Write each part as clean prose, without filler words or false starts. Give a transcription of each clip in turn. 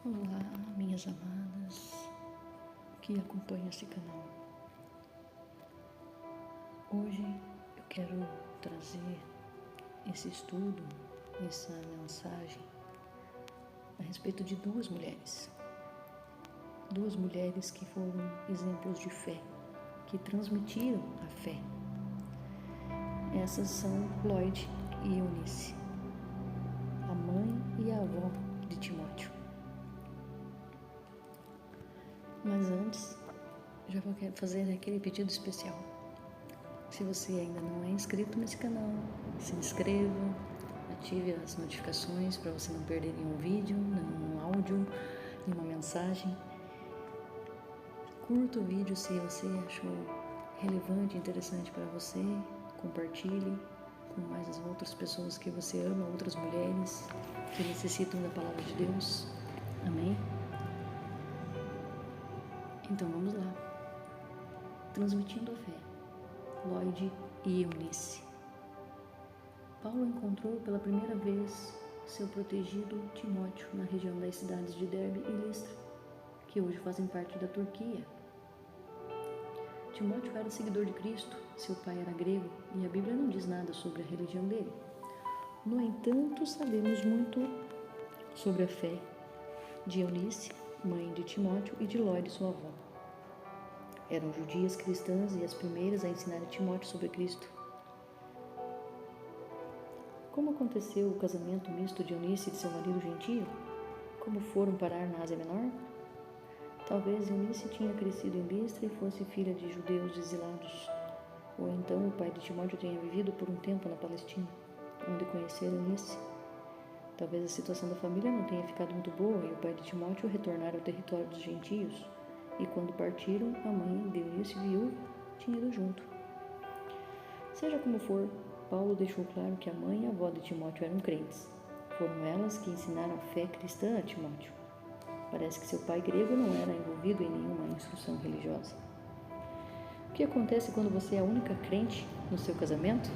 Olá, minhas amadas que acompanham esse canal. Hoje eu quero trazer esse estudo, essa mensagem a respeito de duas mulheres que foram exemplos de fé, que transmitiram a fé. Essas são Lloyd e Eunice, a mãe e a avó de Timóteo. Mas antes, já vou fazer aquele pedido especial. Se você ainda não é inscrito nesse canal, se inscreva, ative as notificações para você não perder nenhum vídeo, nenhum áudio, nenhuma mensagem. Curta o vídeo se você achou relevante e interessante para você, compartilhe com mais as outras pessoas que você ama, outras mulheres que necessitam da palavra de Deus. Amém? Então vamos lá. Transmitindo a fé. Lloyd e Eunice. Paulo encontrou pela primeira vez seu protegido Timóteo na região das cidades de Derbe e Listra, que hoje fazem parte da Turquia. Timóteo era seguidor de Cristo, seu pai era grego e a Bíblia não diz nada sobre a religião dele. No entanto, sabemos muito sobre a fé de Eunice, mãe de Timóteo, e de Lloyd, sua avó. Eram judias cristãs e as primeiras a ensinar a Timóteo sobre Cristo. Como aconteceu o casamento misto de Eunice e de seu marido gentio? Como foram parar na Ásia Menor? Talvez Eunice tinha crescido em Listra e fosse filha de judeus exilados. Ou então o pai de Timóteo tenha vivido por um tempo na Palestina, onde conhecera Eunice. Talvez a situação da família não tenha ficado muito boa e o pai de Timóteo retornara ao território dos gentios. E quando partiram, a mãe de Eunice, viúva, tinha ido junto. Seja como for, Paulo deixou claro que a mãe e a avó de Timóteo eram crentes. Foram elas que ensinaram a fé cristã a Timóteo. Parece que seu pai grego não era envolvido em nenhuma instrução religiosa. O que acontece quando você é a única crente no seu casamento?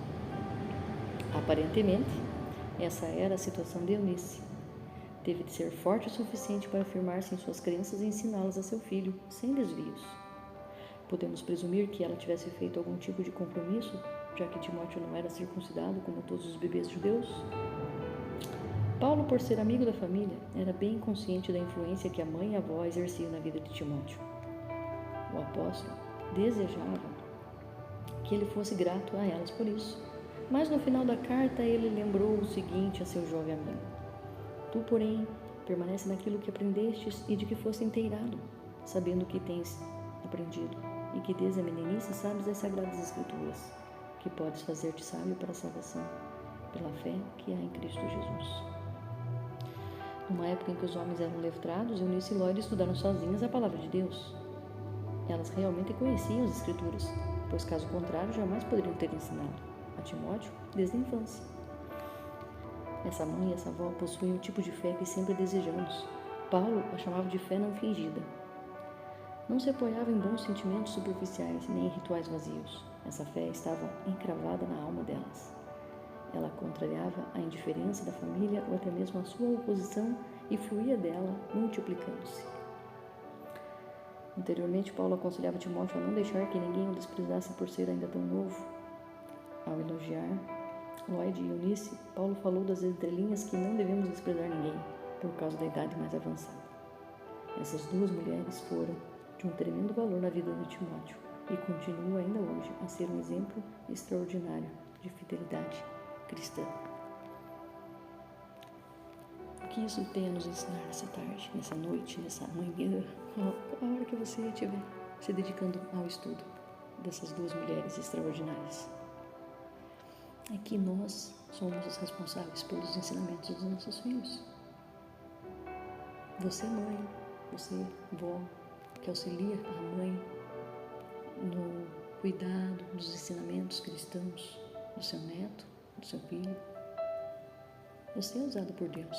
Aparentemente, essa era a situação de Eunice. Teve de ser forte o suficiente para afirmar-se em suas crenças e ensiná-las a seu filho, sem desvios. Podemos presumir que ela tivesse feito algum tipo de compromisso, já que Timóteo não era circuncidado como todos os bebês judeus? Paulo, por ser amigo da família, era bem consciente da influência que a mãe e a avó exerciam na vida de Timóteo. O apóstolo desejava que ele fosse grato a elas por isso, mas no final da carta ele lembrou o seguinte a seu jovem amigo: Tu, porém, permanece naquilo que aprendestes e de que foste inteirado, sabendo que tens aprendido, e que desde a meninice sabes as sagradas escrituras, que podes fazer-te sábio para a salvação, pela fé que há em Cristo Jesus. Numa época em que os homens eram letrados, Eunice e Lloyd estudaram sozinhas a palavra de Deus. Elas realmente conheciam as escrituras, pois caso contrário jamais poderiam ter ensinado a Timóteo desde a infância. Essa mãe e essa avó possuem o tipo de fé que sempre desejamos. Paulo a chamava de fé não fingida. Não se apoiava em bons sentimentos superficiais, nem em rituais vazios. Essa fé estava encravada na alma delas. Ela contrariava a indiferença da família ou até mesmo a sua oposição e fluía dela, multiplicando-se. Anteriormente, Paulo aconselhava Timóteo a não deixar que ninguém o desprezasse por ser ainda tão novo. Ao elogiar Lloyd e Eunice, Paulo falou das entrelinhas que não devemos desprezar ninguém, por causa da idade mais avançada. Essas duas mulheres foram de um tremendo valor na vida de Timóteo e continuam ainda hoje a ser um exemplo extraordinário de fidelidade cristã. O que isso tem a nos ensinar nessa tarde, nessa noite, nessa manhã, a hora que você estiver se dedicando ao estudo dessas duas mulheres extraordinárias? É que nós somos os responsáveis pelos ensinamentos dos nossos filhos. Você, mãe, você, vó, que auxilia a mãe no cuidado dos ensinamentos cristãos do seu neto, do seu filho. Você é usado por Deus.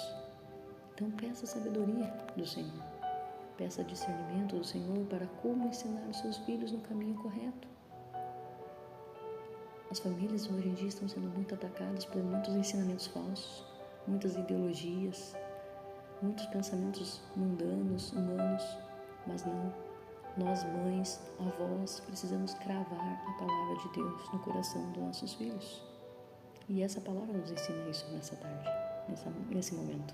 Então peça sabedoria do Senhor. Peça discernimento do Senhor para como ensinar os seus filhos no caminho correto. As famílias hoje em dia estão sendo muito atacadas por muitos ensinamentos falsos, muitas ideologias, muitos pensamentos mundanos, humanos, mas não. Nós, mães, avós, precisamos cravar a palavra de Deus no coração dos nossos filhos. E essa palavra nos ensina isso nessa tarde, nesse momento.